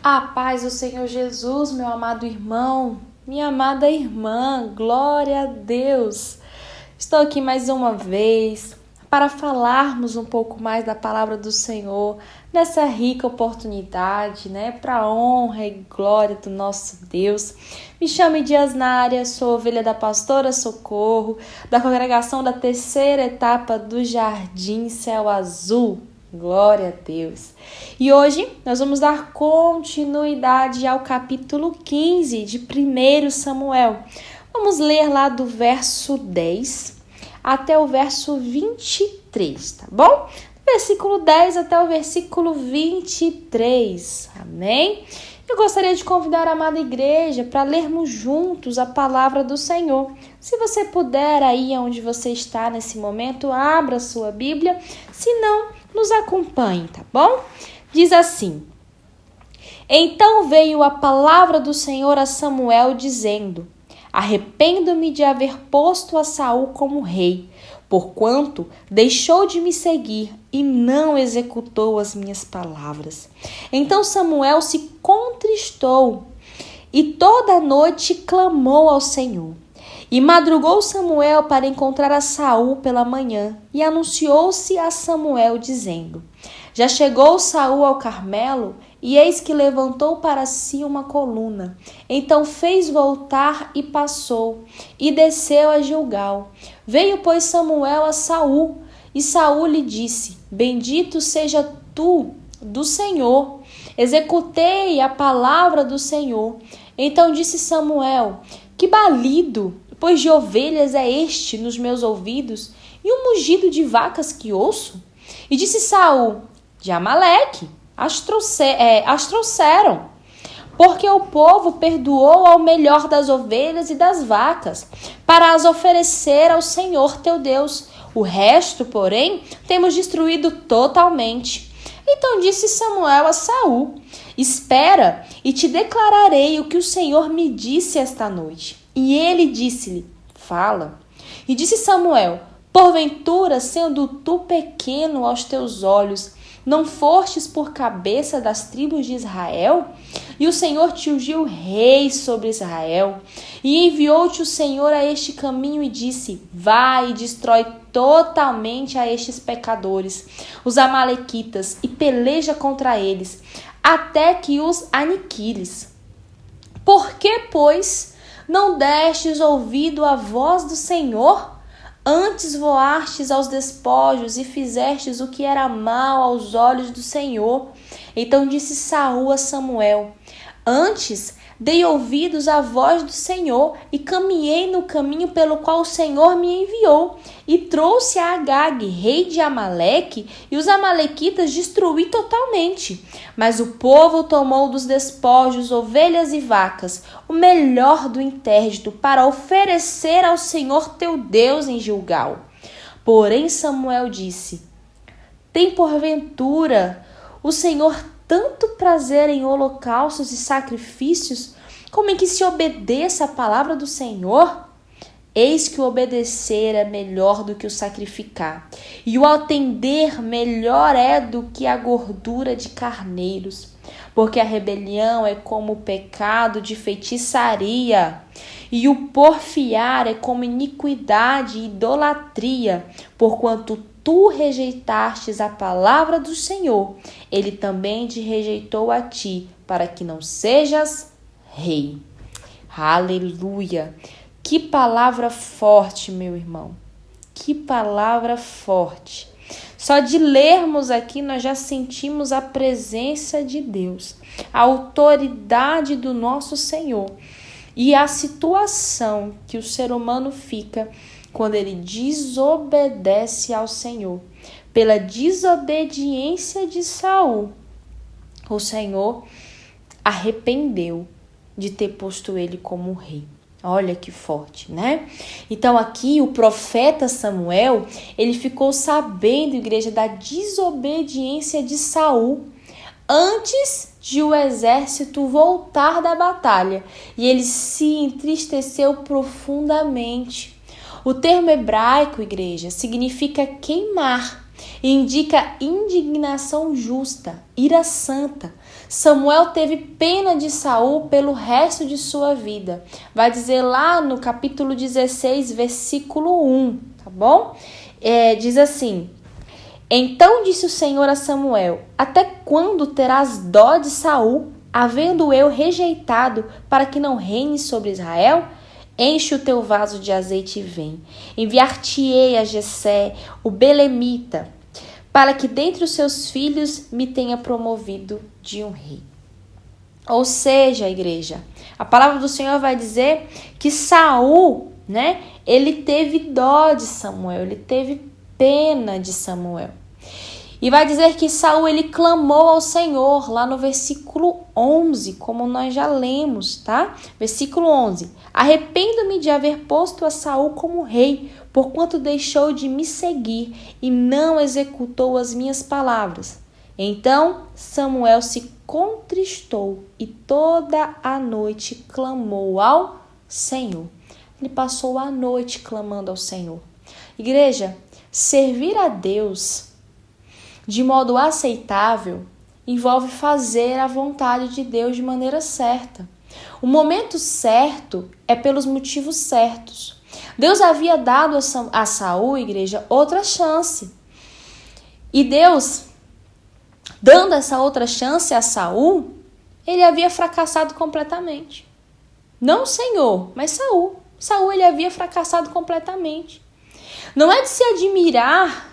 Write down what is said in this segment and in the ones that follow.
A paz do Senhor Jesus, meu amado irmão, minha amada irmã, glória a Deus. Estou aqui mais uma vez para falarmos um pouco mais da palavra do Senhor, nessa rica oportunidade, para a honra e glória do nosso Deus. Me chamo Diasnária, sou ovelha da pastora Socorro, da congregação da terceira etapa do Jardim Céu Azul. Glória a Deus. E hoje nós vamos dar continuidade ao capítulo 15 de 1 Samuel. Vamos ler lá do verso 10 até o verso 23, tá bom? Versículo 10 até o versículo 23, amém? Eu gostaria de convidar a amada igreja para lermos juntos a palavra do Senhor. Se você puder, aí onde você está nesse momento, abra a sua Bíblia. Se não, nos acompanhe, tá bom? Diz assim: Então veio a palavra do Senhor a Samuel, dizendo: Arrependo-me de haver posto a Saul como rei, porquanto deixou de me seguir e não executou as minhas palavras. Então Samuel se contristou e toda a noite clamou ao Senhor. E madrugou Samuel para encontrar a Saul pela manhã, e anunciou-se a Samuel, dizendo: Já chegou Saul ao Carmelo, e eis que levantou para si uma coluna. Então fez voltar e passou, e desceu a Gilgal. Veio, pois, Samuel a Saul, e Saul lhe disse: Bendito seja tu do Senhor. Executei a palavra do Senhor. Então disse Samuel: Que balido, pois de ovelhas é este nos meus ouvidos, e um mugido de vacas que ouço? E disse Saul: De Amaleque as trouxeram, porque o povo perdoou ao melhor das ovelhas e das vacas, para as oferecer ao Senhor teu Deus. O resto, porém, temos destruído totalmente. Então disse Samuel a Saul: Espera, e te declararei o que o Senhor me disse esta noite. E ele disse-lhe: Fala. E disse Samuel: Porventura, sendo tu pequeno aos teus olhos, não fostes por cabeça das tribos de Israel? E o Senhor te ungiu rei sobre Israel. E enviou-te o Senhor a este caminho e disse: Vai e destrói totalmente a estes pecadores, os amalequitas, e peleja contra eles, até que os aniquiles. Por que, pois, não destes ouvido à voz do Senhor? Antes voastes aos despojos e fizestes o que era mal aos olhos do Senhor. Então disse Saul a Samuel: Antes dei ouvidos à voz do Senhor e caminhei no caminho pelo qual o Senhor me enviou, e trouxe a Agag, rei de Amaleque, e os amalequitas destruí totalmente. Mas o povo tomou dos despojos ovelhas e vacas, o melhor do intérdito, para oferecer ao Senhor teu Deus em Gilgal. Porém Samuel disse: Tem porventura o Senhor tanto prazer em holocaustos e sacrifícios, como em que se obedeça a palavra do Senhor? Eis que o obedecer é melhor do que o sacrificar, e o atender melhor é do que a gordura de carneiros. Porque a rebelião é como o pecado de feitiçaria, e o porfiar é como iniquidade e idolatria. Porquanto tu rejeitastes a palavra do Senhor, ele também te rejeitou a ti, para que não sejas rei. Aleluia! Que palavra forte, meu irmão. Que palavra forte. Só de lermos aqui, nós já sentimos a presença de Deus, a autoridade do nosso Senhor e a situação que o ser humano fica quando ele desobedece ao Senhor. Pela desobediência de Saul, o Senhor arrependeu de ter posto ele como rei. Olha que forte, né? Então aqui o profeta Samuel, ele ficou sabendo, igreja, da desobediência de Saul antes de o exército voltar da batalha. E ele se entristeceu profundamente. O termo hebraico, igreja, significa queimar. e indica indignação justa, ira santa. Samuel teve pena de Saul pelo resto de sua vida. Vai dizer lá no capítulo 16, versículo 1, tá bom? Diz assim: Então disse o Senhor a Samuel: Até quando terás dó de Saul, havendo eu rejeitado, para que não reine sobre Israel? Enche o teu vaso de azeite e vem. Enviar-te-ei a Jessé, o belemita, para que dentre os seus filhos me tenha promovido de um rei. Ou seja, igreja, a palavra do Senhor vai dizer que Saul, ele teve dó de Samuel, ele teve pena de Samuel. E vai dizer que Saul, ele clamou ao Senhor, lá no versículo 11, como nós já lemos, tá? Versículo 11. Arrependo-me de haver posto a Saul como rei, porquanto deixou de me seguir e não executou as minhas palavras. Então Samuel se contristou e toda a noite clamou ao Senhor. Ele passou a noite clamando ao Senhor. Igreja, servir a Deus de modo aceitável envolve fazer a vontade de Deus de maneira certa. O momento certo é pelos motivos certos. Deus havia dado a Saul, igreja, outra chance. E Deus, dando essa outra chance a Saul, ele havia fracassado completamente. Não o Senhor, mas Saul. Saul, ele havia fracassado completamente. Não é de se admirar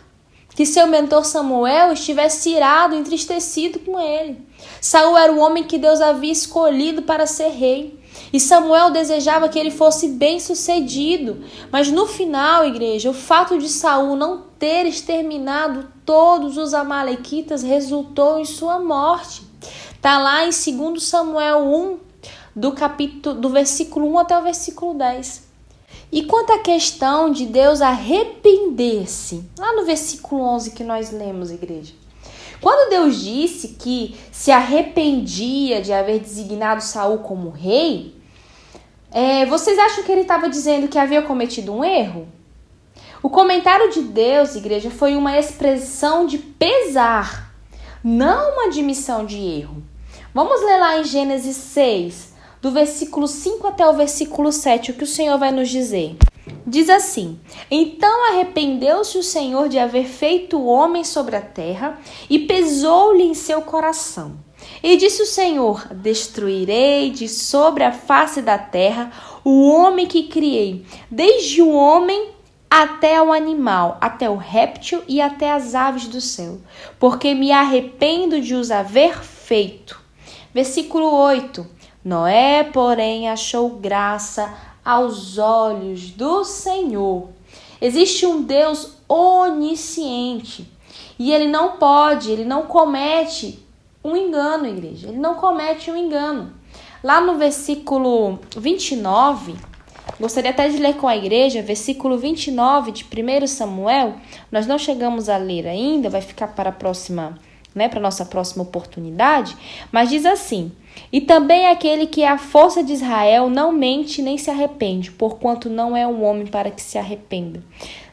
que seu mentor Samuel estivesse irado, entristecido com ele. Saul era o homem que Deus havia escolhido para ser rei. E Samuel desejava que ele fosse bem-sucedido. Mas no final, igreja, o fato de Saul não ter exterminado todos os amalequitas resultou em sua morte. Está lá em 2 Samuel 1, do versículo 1 até o versículo 10. E quanto à questão de Deus arrepender-se, lá no versículo 11 que nós lemos, igreja. Quando Deus disse que se arrependia de haver designado Saul como rei, vocês acham que ele estava dizendo que havia cometido um erro? O comentário de Deus, igreja, foi uma expressão de pesar, não uma admissão de erro. Vamos ler lá em Gênesis 6, do versículo 5 até o versículo 7, o que o Senhor vai nos dizer. Diz assim: Então arrependeu-se o Senhor de haver feito o homem sobre a terra e pesou-lhe em seu coração. E disse o Senhor: Destruirei de sobre a face da terra o homem que criei, desde o homem até o animal, até o réptil e até as aves do céu, porque me arrependo de os haver feito. Versículo 8. Noé, porém, achou graça aos olhos do Senhor. Existe um Deus onisciente e ele não comete um engano, igreja. Ele não comete um engano. Lá no versículo 29, gostaria até de ler com a igreja, versículo 29 de 1 Samuel, nós não chegamos a ler ainda, vai ficar para a próxima, para a nossa próxima oportunidade, mas diz assim: E também aquele que é a força de Israel não mente nem se arrepende, porquanto não é um homem para que se arrependa.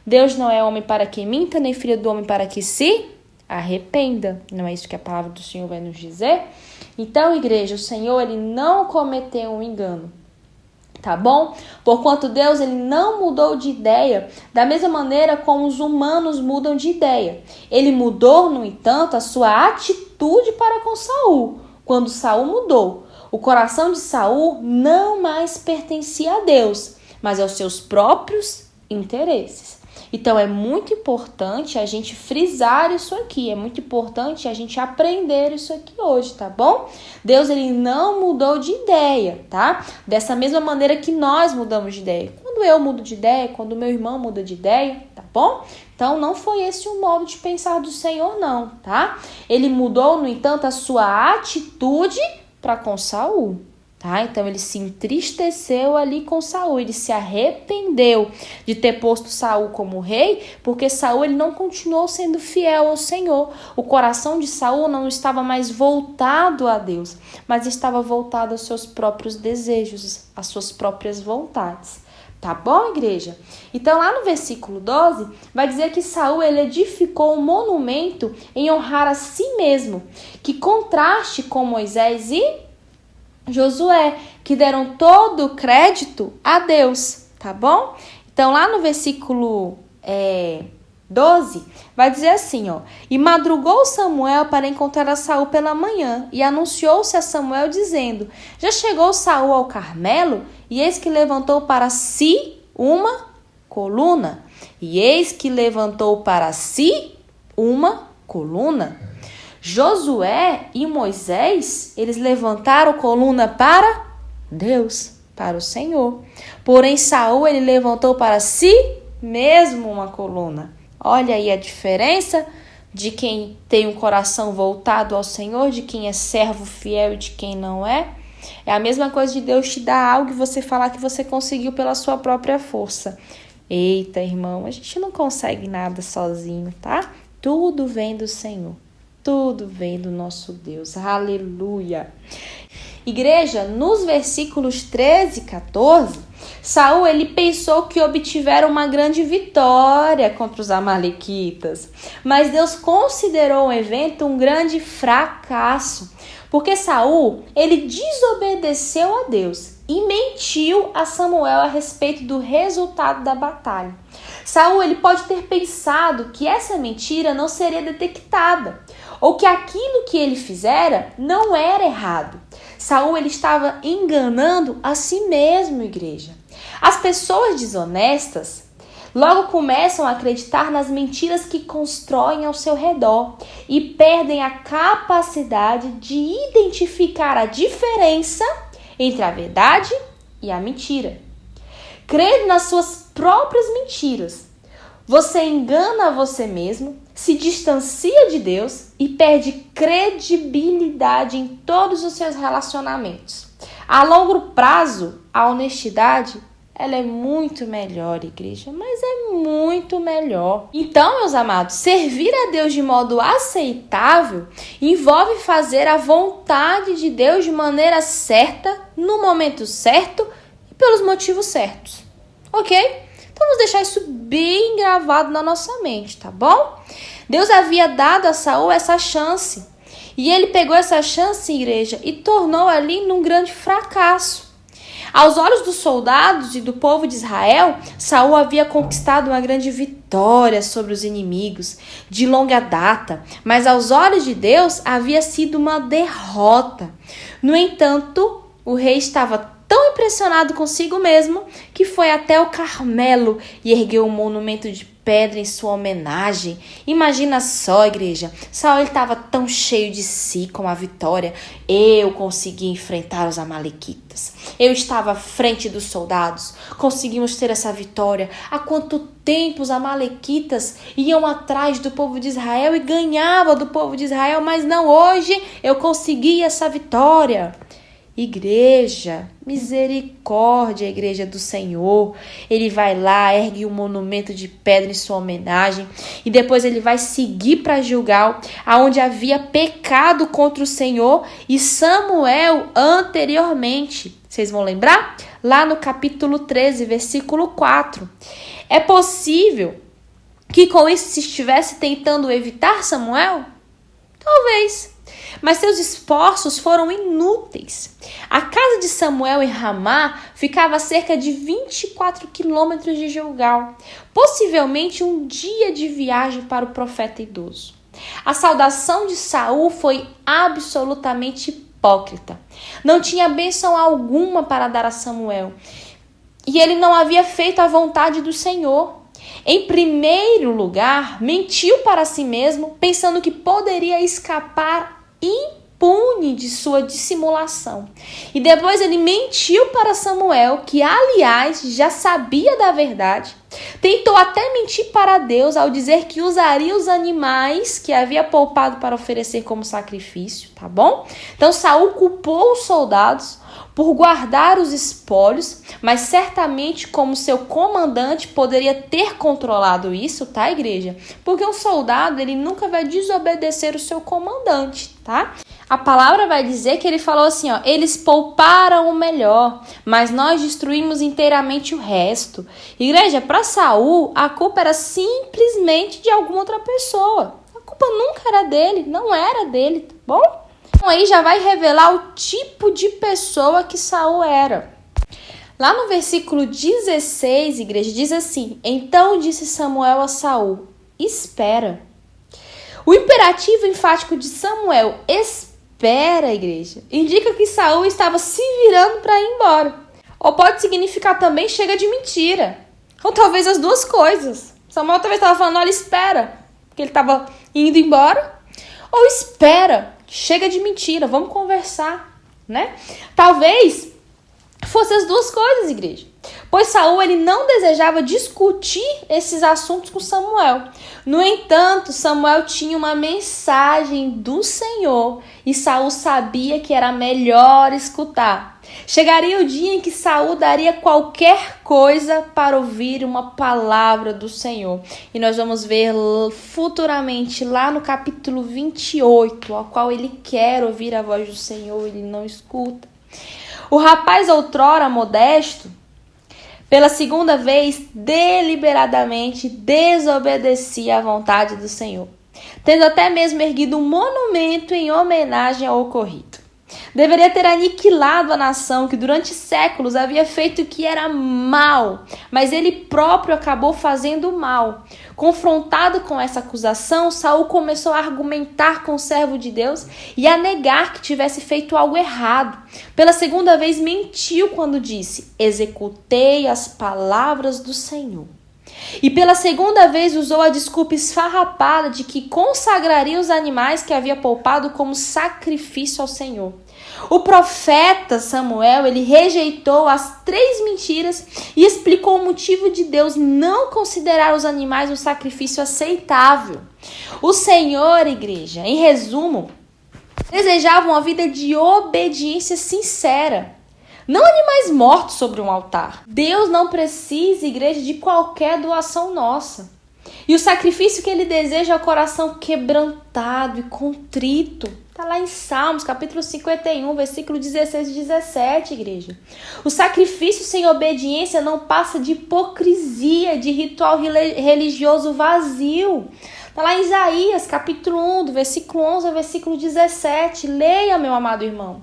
Deus não é homem para que minta, nem filho do homem para que se arrependa. Não é isso que a palavra do Senhor vai nos dizer? Então, igreja, o Senhor, ele não cometeu um engano. Tá bom? Porquanto Deus, ele não mudou de ideia da mesma maneira como os humanos mudam de ideia. Ele mudou, no entanto, a sua atitude para com Saul. Quando Saul mudou, o coração de Saul não mais pertencia a Deus, mas aos seus próprios interesses. Então é muito importante a gente frisar isso aqui, é muito importante a gente aprender isso aqui hoje, tá bom? Deus, ele não mudou de ideia, tá? Dessa mesma maneira que nós mudamos de ideia. Quando eu mudo de ideia, quando o meu irmão muda de ideia, tá bom? Então não foi esse o modo de pensar do Senhor, não, tá? Ele mudou, no entanto, a sua atitude para com Saul. Tá? Então ele se entristeceu ali com Saul, ele se arrependeu de ter posto Saul como rei, porque Saul, ele não continuou sendo fiel ao Senhor. O coração de Saul não estava mais voltado a Deus, mas estava voltado aos seus próprios desejos, às suas próprias vontades. Tá bom, igreja? Então, lá no versículo 12, vai dizer que Saul ele edificou um monumento em honrar a si mesmo, que contraste com Moisés e Josué, que deram todo o crédito a Deus, tá bom? Então, lá no versículo 12, vai dizer assim, ó: E madrugou Samuel para encontrar a Saul pela manhã, e anunciou-se a Samuel, dizendo: Já chegou Saul ao Carmelo, e eis que levantou para si uma coluna. E eis que levantou para si uma coluna. Josué e Moisés, eles levantaram coluna para Deus, para o Senhor. Porém, Saul, ele levantou para si mesmo uma coluna. Olha aí a diferença de quem tem um coração voltado ao Senhor, de quem é servo fiel e de quem não é. É a mesma coisa de Deus te dar algo e você falar que você conseguiu pela sua própria força. Eita, irmão, a gente não consegue nada sozinho, tá? Tudo vem do Senhor. Tudo vem do nosso Deus. Aleluia. Igreja, nos versículos 13 e 14, Saul ele pensou que obtiveram uma grande vitória contra os amalequitas. Mas Deus considerou o evento um grande fracasso. Porque Saul, ele desobedeceu a Deus e mentiu a Samuel a respeito do resultado da batalha. Saul, ele pode ter pensado que essa mentira não seria detectada, ou que aquilo que ele fizera não era errado. Saul, ele estava enganando a si mesmo, igreja. As pessoas desonestas logo começam a acreditar nas mentiras que constroem ao seu redor e perdem a capacidade de identificar a diferença entre a verdade e a mentira. Crendo nas suas próprias mentiras, você engana a você mesmo, se distancia de Deus e perde credibilidade em todos os seus relacionamentos. A longo prazo, a honestidade, ela é muito melhor, igreja, mas é muito melhor. Então, meus amados, servir a Deus de modo aceitável envolve fazer a vontade de Deus de maneira certa, no momento certo e pelos motivos certos. Ok? Então, vamos deixar isso bem gravado na nossa mente, tá bom? Deus havia dado a Saul essa chance. E ele pegou essa chance, igreja, e tornou ali num grande fracasso. Aos olhos dos soldados e do povo de Israel, Saul havia conquistado uma grande vitória sobre os inimigos de longa data, mas aos olhos de Deus havia sido uma derrota. No entanto, o rei estava tão impressionado consigo mesmo que foi até o Carmelo e ergueu um monumento de pedra em sua homenagem. Imagina só, igreja, Saul estava tão cheio de si com a vitória. Eu consegui enfrentar os amalequitas. Eu estava à frente dos soldados. Conseguimos ter essa vitória. Há quanto tempo os amalequitas iam atrás do povo de Israel e ganhavam do povo de Israel, mas não, hoje eu consegui essa vitória. Igreja, misericórdia, igreja do Senhor. Ele vai lá, ergue um monumento de pedra em sua homenagem e depois ele vai seguir para Gilgal, aonde havia pecado contra o Senhor e Samuel anteriormente. Vocês vão lembrar? Lá no capítulo 13, versículo 4. É possível que com isso se estivesse tentando evitar Samuel? Talvez. Mas seus esforços foram inúteis. A casa de Samuel em Ramá ficava a cerca de 24 quilômetros de Gilgal, possivelmente um dia de viagem para o profeta idoso. A saudação de Saul foi absolutamente hipócrita. Não tinha bênção alguma para dar a Samuel. E ele não havia feito a vontade do Senhor. Em primeiro lugar, mentiu para si mesmo, pensando que poderia escapar impune de sua dissimulação. E depois ele mentiu para Samuel, que aliás já sabia da verdade, Tentou até mentir para Deus ao dizer que usaria os animais que havia poupado para oferecer como sacrifício, tá bom? Então Saul culpou os soldados por guardar os espólios, mas certamente como seu comandante poderia ter controlado isso, tá, igreja? Porque um soldado, ele nunca vai desobedecer o seu comandante, tá? A palavra vai dizer que ele falou assim, ó, eles pouparam o melhor, mas nós destruímos inteiramente o resto. Igreja, para Saul, a culpa era simplesmente de alguma outra pessoa. A culpa nunca era dele, não era dele, tá bom? Então aí já vai revelar o tipo de pessoa que Saul era. Lá no versículo 16, igreja, diz assim: então disse Samuel a Saul, espera. O imperativo enfático de Samuel, espera, igreja, indica que Saul estava se virando para ir embora. Ou pode significar também chega de mentira. Ou talvez as duas coisas. Samuel talvez estava falando, olha, espera, porque ele estava indo embora. Ou espera, chega de mentira, vamos conversar, né? Talvez fosse as duas coisas, igreja. Pois Saul, ele não desejava discutir esses assuntos com Samuel. No entanto, Samuel tinha uma mensagem do Senhor e Saul sabia que era melhor escutar. Chegaria o dia em que Saul daria qualquer coisa para ouvir uma palavra do Senhor. E nós vamos ver futuramente lá no capítulo 28, ao qual ele quer ouvir a voz do Senhor, ele não escuta. O rapaz outrora modesto, pela segunda vez, deliberadamente desobedecia à vontade do Senhor, tendo até mesmo erguido um monumento em homenagem ao ocorrido. Deveria ter aniquilado a nação que durante séculos havia feito o que era mal, mas ele próprio acabou fazendo mal. Confrontado com essa acusação, Saul começou a argumentar com o servo de Deus e a negar que tivesse feito algo errado. Pela segunda vez mentiu quando disse, executei as palavras do Senhor. E pela segunda vez usou a desculpa esfarrapada de que consagraria os animais que havia poupado como sacrifício ao Senhor. O profeta Samuel, ele rejeitou as 3 mentiras e explicou o motivo de Deus não considerar os animais um sacrifício aceitável. O Senhor, igreja, em resumo, desejava uma vida de obediência sincera. Não animais mortos sobre um altar. Deus não precisa, igreja, de qualquer doação nossa. E o sacrifício que ele deseja é o coração quebrantado e contrito. Está lá em Salmos, capítulo 51, versículo 16 e 17, igreja. O sacrifício sem obediência não passa de hipocrisia, de ritual religioso vazio. Está lá em Isaías, capítulo 1, do versículo 11 ao versículo 17. Leia, meu amado irmão.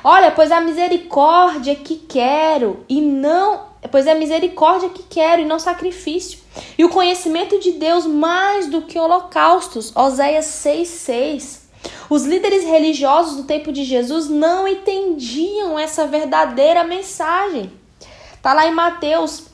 Olha, pois a misericórdia que quero e não... Pois é misericórdia que quero e não sacrifício. E o conhecimento de Deus mais do que holocaustos. Oséias 6:6. Os líderes religiosos do tempo de Jesus não entendiam essa verdadeira mensagem. Está lá em Mateus,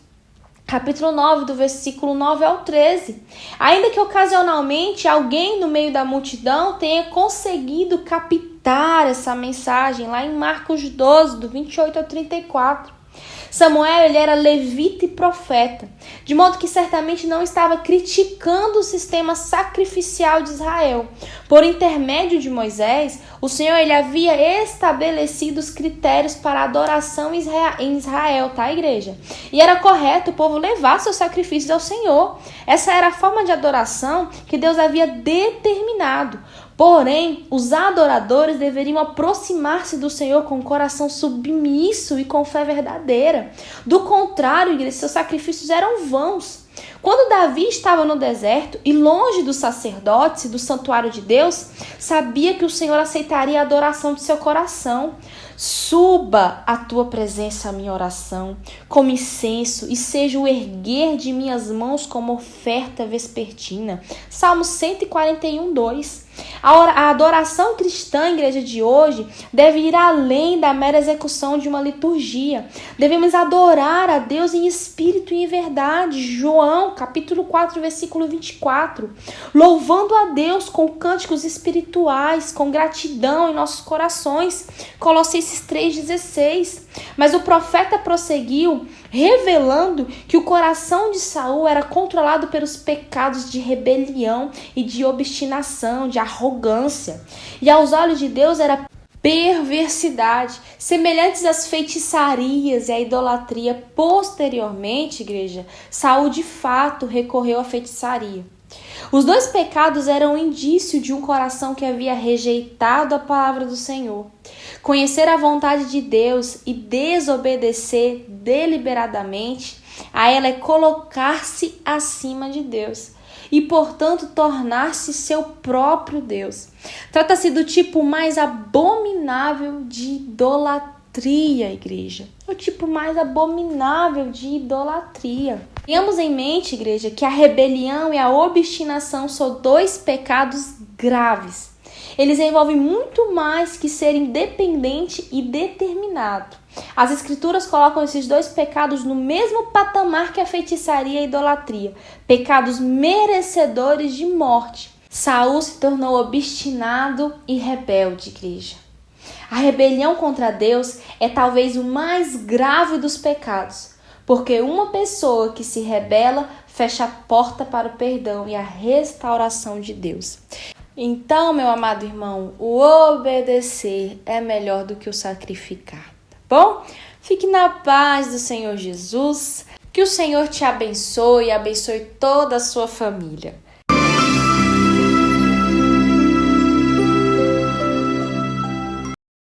capítulo 9, do versículo 9 ao 13. Ainda que ocasionalmente alguém no meio da multidão tenha conseguido captar essa mensagem, lá em Marcos 12, do 28 ao 34. Samuel, ele era levita e profeta, de modo que certamente não estava criticando o sistema sacrificial de Israel. Por intermédio de Moisés, o Senhor, ele havia estabelecido os critérios para a adoração em Israel, tá, igreja? E era correto o povo levar seus sacrifícios ao Senhor. Essa era a forma de adoração que Deus havia determinado. Porém, os adoradores deveriam aproximar-se do Senhor com o coração submisso e com fé verdadeira. Do contrário, igreja, seus sacrifícios eram vãos. Quando Davi estava no deserto e longe dos sacerdotes e do santuário de Deus, sabia que o Senhor aceitaria a adoração de seu coração. Suba a tua presença a minha oração, como incenso, e seja o erguer de minhas mãos como oferta vespertina. Salmo 141, 2. A adoração cristã, igreja de hoje, deve ir além da mera execução de uma liturgia. Devemos adorar a Deus em espírito e em verdade. João, capítulo 4, versículo 24. Louvando a Deus com cânticos espirituais, com gratidão em nossos corações. Colossenses 3,16. Mas o profeta prosseguiu, revelando que o coração de Saul era controlado pelos pecados de rebelião e de obstinação, de arrogância. E aos olhos de Deus era perversidade, semelhantes às feitiçarias e à idolatria. Posteriormente, igreja, Saul de fato recorreu à feitiçaria. Os dois pecados eram um indício de um coração que havia rejeitado a palavra do Senhor. Conhecer a vontade de Deus e desobedecer deliberadamente a ela é colocar-se acima de Deus e, portanto, tornar-se seu próprio Deus. Trata-se do tipo mais abominável de idolatria, igreja. O tipo mais abominável de idolatria. Tenhamos em mente, igreja, que a rebelião e a obstinação são dois pecados graves. Eles envolvem muito mais que ser independente e determinado. As escrituras colocam esses dois pecados no mesmo patamar que a feitiçaria e a idolatria, pecados merecedores de morte. Saul se tornou obstinado e rebelde, igreja. A rebelião contra Deus é talvez o mais grave dos pecados, porque uma pessoa que se rebela fecha a porta para o perdão e a restauração de Deus. Então, meu amado irmão, o obedecer é melhor do que o sacrificar, tá bom? Fique na paz do Senhor Jesus, que o Senhor te abençoe e abençoe toda a sua família.